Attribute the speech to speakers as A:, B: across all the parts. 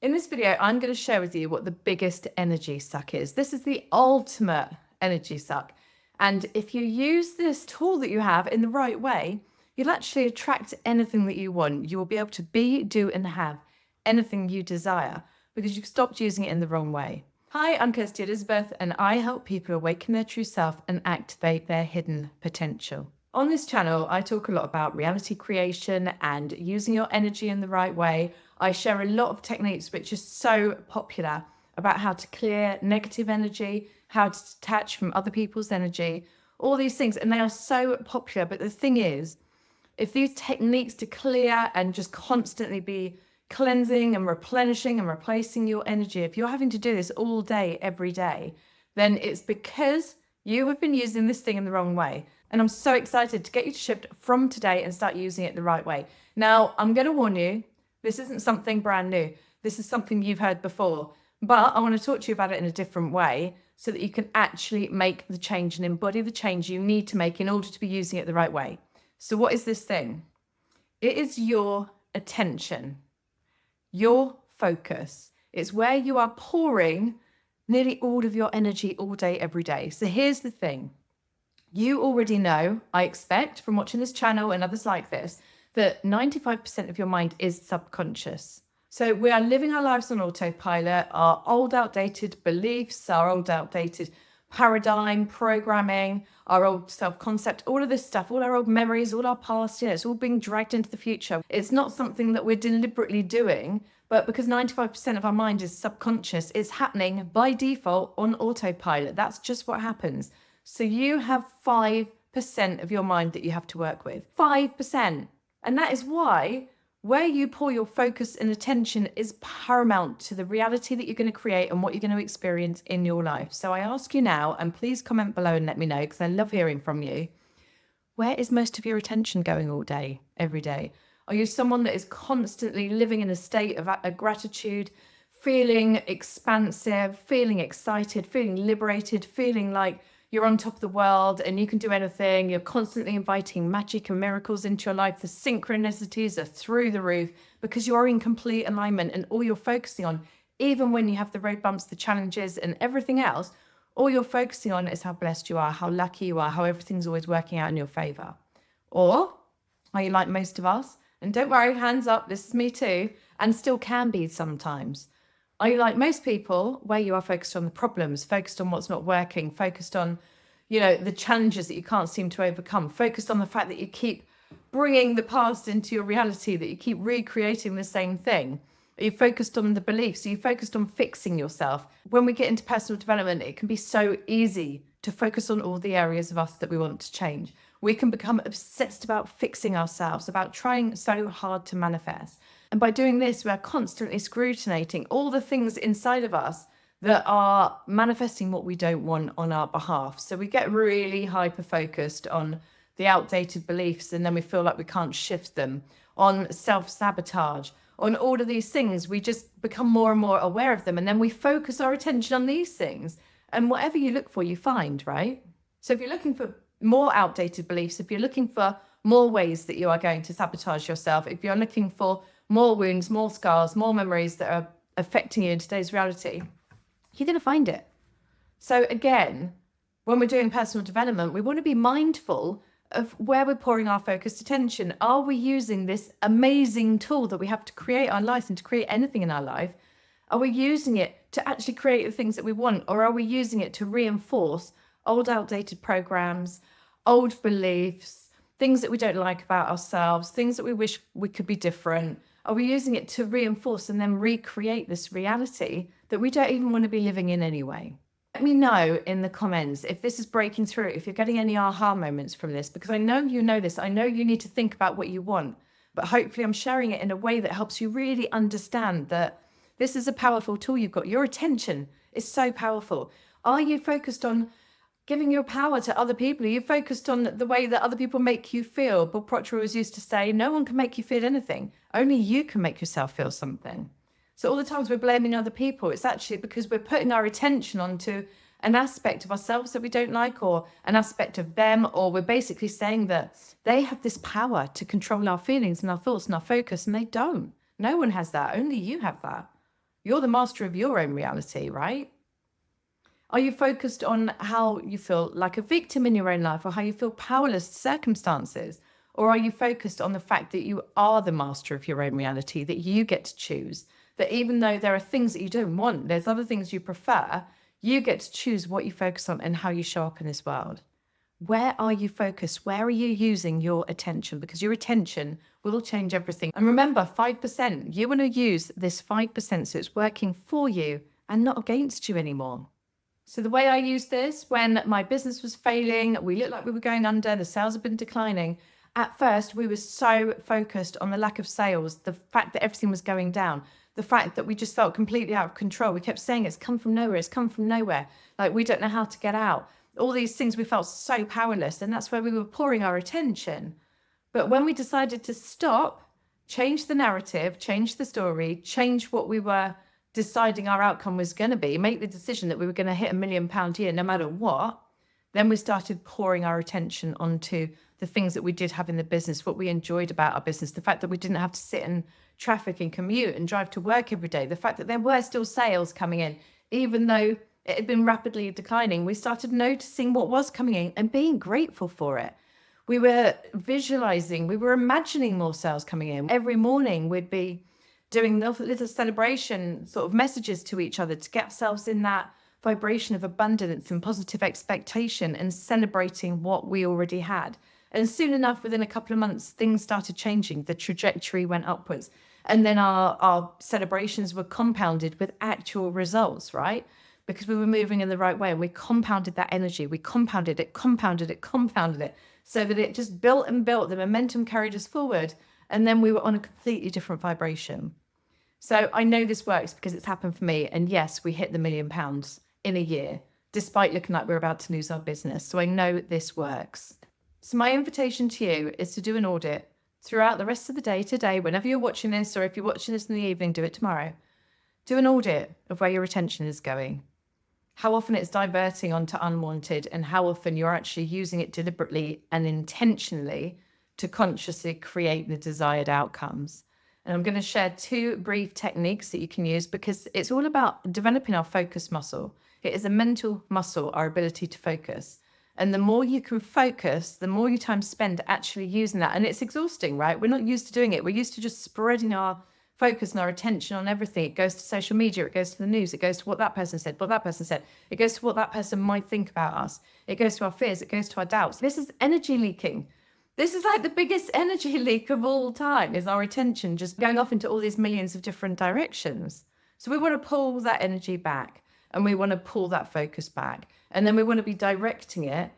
A: In this video, I'm going to share with you what the biggest energy suck is. This is the ultimate energy suck. And if you use this tool that you have in the right way, you'll actually attract anything that you want. You will be able to be, do, and have anything you desire because you've stopped using it in the wrong way. Hi, I'm Kirsty Elizabeth, and I help people awaken their true self and activate their hidden potential. On this channel, I talk a lot about reality creation and using your energy in the right way. I share a lot of techniques which are so popular about how to clear negative energy, how to detach from other people's energy, all these things. And they are so popular. But the thing is, if these techniques to clear and just constantly be cleansing and replenishing and replacing your energy, if you're having to do this all day, every day, then it's because you have been using this thing in the wrong way. And I'm so excited to get you to shift from today and start using it the right way. Now, I'm going to warn you, this isn't something brand new. This is something you've heard before, but I want to talk to you about it in a different way so that you can actually make the change and embody the change you need to make in order to be using it the right way. So what is this thing? It is your attention, your focus. It's where you are pouring nearly all of your energy all day, every day. So here's the thing. You already know, I expect from watching this channel and others like this, that 95% of your mind is subconscious. So we are living our lives on autopilot. Our old outdated beliefs, our old outdated paradigm, programming, our old self-concept, all of this stuff, all our old memories, all our past, it's all being dragged into the future. It's not something that we're deliberately doing, but because 95% of our mind is subconscious, it's happening by default on autopilot. That's just what happens. So you have 5% of your mind that you have to work with. 5%. And that is why where you pour your focus and attention is paramount to the reality that you're going to create and what you're going to experience in your life. So I ask you now, and please comment below and let me know, because I love hearing from you. Where is most of your attention going all day, every day? Are you someone that is constantly living in a state of gratitude, feeling expansive, feeling excited, feeling liberated, feeling like you're on top of the world and you can do anything? You're constantly inviting magic and miracles into your life. The synchronicities are through the roof because you are in complete alignment, and all you're focusing on, even when you have the road bumps, the challenges and everything else, all you're focusing on is how blessed you are, how lucky you are, how everything's always working out in your favor. Or are you like most of us? And don't worry, hands up, this is me too, and still can be sometimes. Are you like most people, where you are focused on the problems, focused on what's not working, focused on, the challenges that you can't seem to overcome, focused on the fact that you keep bringing the past into your reality, that you keep recreating the same thing? Are you focused on the beliefs? Are you focused on fixing yourself? When we get into personal development, it can be so easy to focus on all the areas of us that we want to change. We can become obsessed about fixing ourselves, about trying so hard to manifest. And by doing this, we're constantly scrutinizing all the things inside of us that are manifesting what we don't want on our behalf. So we get really hyper-focused on the outdated beliefs, and then we feel like we can't shift them, on self-sabotage, on all of these things. We just become more and more aware of them, and then we focus our attention on these things. And whatever you look for, you find, right? So if you're looking for more outdated beliefs, if you're looking for more ways that you are going to sabotage yourself, if you're looking for more wounds, more scars, more memories that are affecting you in today's reality, you're going to find it. So again, when we're doing personal development, we want to be mindful of where we're pouring our focused attention. Are we using this amazing tool that we have to create our life and to create anything in our life? Are we using it to actually create the things that we want? Or are we using it to reinforce old outdated programs, old beliefs, things that we don't like about ourselves, things that we wish we could be different? Are we using it to reinforce and then recreate this reality that we don't even want to be living in anyway? Let me know in the comments if this is breaking through, if you're getting any aha moments from this, because I know you know this. I know you need to think about what you want, but hopefully I'm sharing it in a way that helps you really understand that this is a powerful tool you've got. Your attention is so powerful. Are you focused on giving your power to other people? Are you focused on the way that other people make you feel? Bob Proctor always used to say, no one can make you feel anything. Only you can make yourself feel something. So all the times we're blaming other people, it's actually because we're putting our attention onto an aspect of ourselves that we don't like, or an aspect of them, or we're basically saying that they have this power to control our feelings and our thoughts and our focus, and they don't. No one has that. Only you have that. You're the master of your own reality, right? Are you focused on how you feel like a victim in your own life, or how you feel powerless to circumstances? Or are you focused on the fact that you are the master of your own reality, that you get to choose, that even though there are things that you don't want, there's other things you prefer, you get to choose what you focus on and how you show up in this world? Where are you focused? Where are you using your attention? Because your attention will change everything. And remember, 5%, you want to use this 5% so it's working for you and not against you anymore. So the way I used this, when my business was failing, we looked like we were going under, the sales had been declining. At first, we were so focused on the lack of sales, the fact that everything was going down, the fact that we just felt completely out of control. We kept saying it's come from nowhere, it's come from nowhere. Like, we don't know how to get out. All these things, we felt so powerless, and that's where we were pouring our attention. But when we decided to stop, change the narrative, change the story, change what we were deciding our outcome was going to be, make the decision that we were going to hit £1 million year no matter what, then we started pouring our attention onto the things that we did have in the business, what we enjoyed about our business, the fact that we didn't have to sit in traffic and commute and drive to work every day, the fact that there were still sales coming in, even though it had been rapidly declining. We started noticing what was coming in and being grateful for it. We were visualizing, we were imagining more sales coming in. Every morning we'd be doing little celebration sort of messages to each other to get ourselves in that vibration of abundance and positive expectation and celebrating what we already had. And soon enough, within a couple of months, things started changing. The trajectory went upwards. And then our celebrations were compounded with actual results, right? Because we were moving in the right way, and we compounded that energy. We compounded it, so that it just built and built. The momentum carried us forward. And then we were on a completely different vibration. So I know this works because it's happened for me. And yes, we hit the £1 million in a year, despite looking like we're about to lose our business. So I know this works. So my invitation to you is to do an audit throughout the rest of the day today, whenever you're watching this, or if you're watching this in the evening, do it tomorrow. Do an audit of where your attention is going, how often it's diverting onto unwanted, and how often you're actually using it deliberately and intentionally to consciously create the desired outcomes. And I'm going to share 2 brief techniques that you can use, because it's all about developing our focus muscle. It is a mental muscle, our ability to focus. And the more you can focus, the more you time spend actually using that. And it's exhausting, right? We're not used to doing it. We're used to just spreading our focus and our attention on everything. It goes to social media, it goes to the news, it goes to what that person said, it goes to what that person might think about us. It goes to our fears, it goes to our doubts. This is energy leaking. This is like the biggest energy leak of all time, is our attention just going off into all these millions of different directions. So we want to pull that energy back, and we want to pull that focus back. And then we want to be directing it.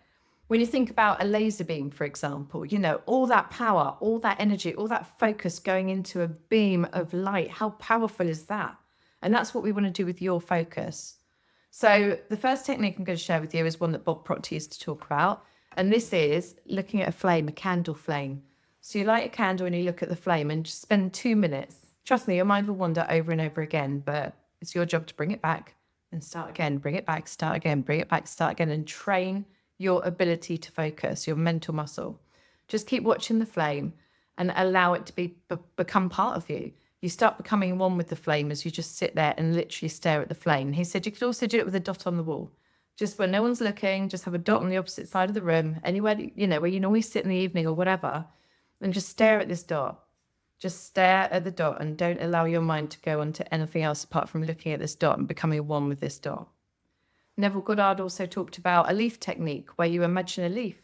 A: When you think about a laser beam, for example, all that power, all that energy, all that focus going into a beam of light, how powerful is that? And that's what we want to do with your focus. So the first technique I'm going to share with you is one that Bob Proctor used to talk about. And this is looking at a flame, a candle flame. So you light a candle and you look at the flame and just spend 2 minutes. Trust me, your mind will wander over and over again, but it's your job to bring it back and start again, bring it back, start again, bring it back, start again, and train your ability to focus, your mental muscle. Just keep watching the flame and allow it to become part of you. You start becoming one with the flame as you just sit there and literally stare at the flame. He said you could also do it with a dot on the wall. Just when no one's looking, just have a dot on the opposite side of the room, anywhere, where you normally sit in the evening or whatever, and just stare at this dot. Just stare at the dot and don't allow your mind to go on to anything else apart from looking at this dot and becoming one with this dot. Neville Goddard also talked about a leaf technique, where you imagine a leaf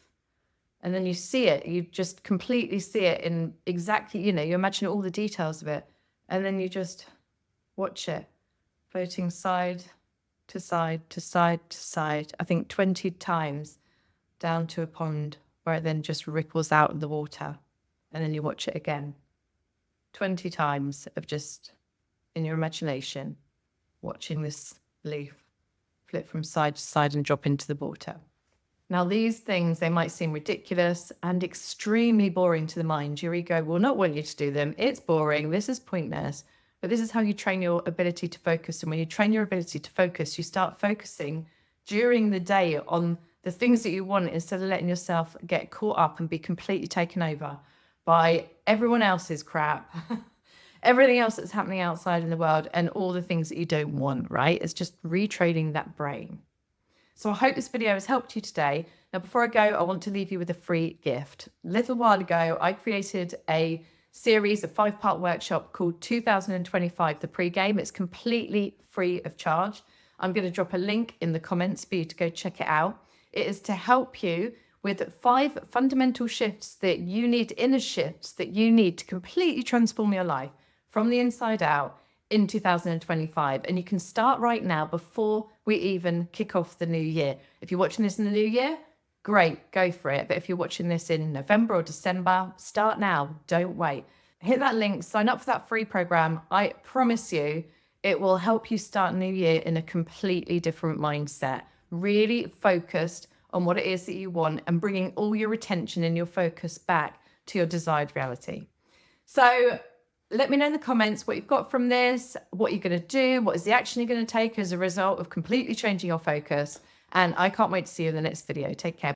A: and then you see it, you just completely see it in exactly, you imagine all the details of it, and then you just watch it floating side to side to side to side, I think 20 times, down to a pond where it then just ripples out in the water, and then you watch it again. 20 times of just, in your imagination, watching this leaf flip from side to side and drop into the water. Now, these things, they might seem ridiculous and extremely boring to the mind. Your ego will not want you to do them. It's boring. This is pointless. But this is how you train your ability to focus. And when you train your ability to focus, you start focusing during the day on the things that you want, instead of letting yourself get caught up and be completely taken over by everyone else's crap, everything else that's happening outside in the world and all the things that you don't want, right? It's just retraining that brain. So I hope this video has helped you today. Now, before I go, I want to leave you with a free gift. A little while ago, I created a series, a 5-part workshop called 2025, the pregame. It's completely free of charge. I'm going to drop a link in the comments for you to go check it out. It is to help you with 5 fundamental shifts that you need, inner shifts that you need to completely transform your life from the inside out in 2025. And you can start right now before we even kick off the new year. If you're watching this in the new year, great, go for it. But if you're watching this in November or December, start now, don't wait. Hit that link, sign up for that free program. I promise you, it will help you start new year in a completely different mindset, really focused on what it is that you want and bringing all your attention and your focus back to your desired reality. So let me know in the comments what you've got from this, what you're going to do, what is the action you're going to take as a result of completely changing your focus. And I can't wait to see you in the next video. Take care.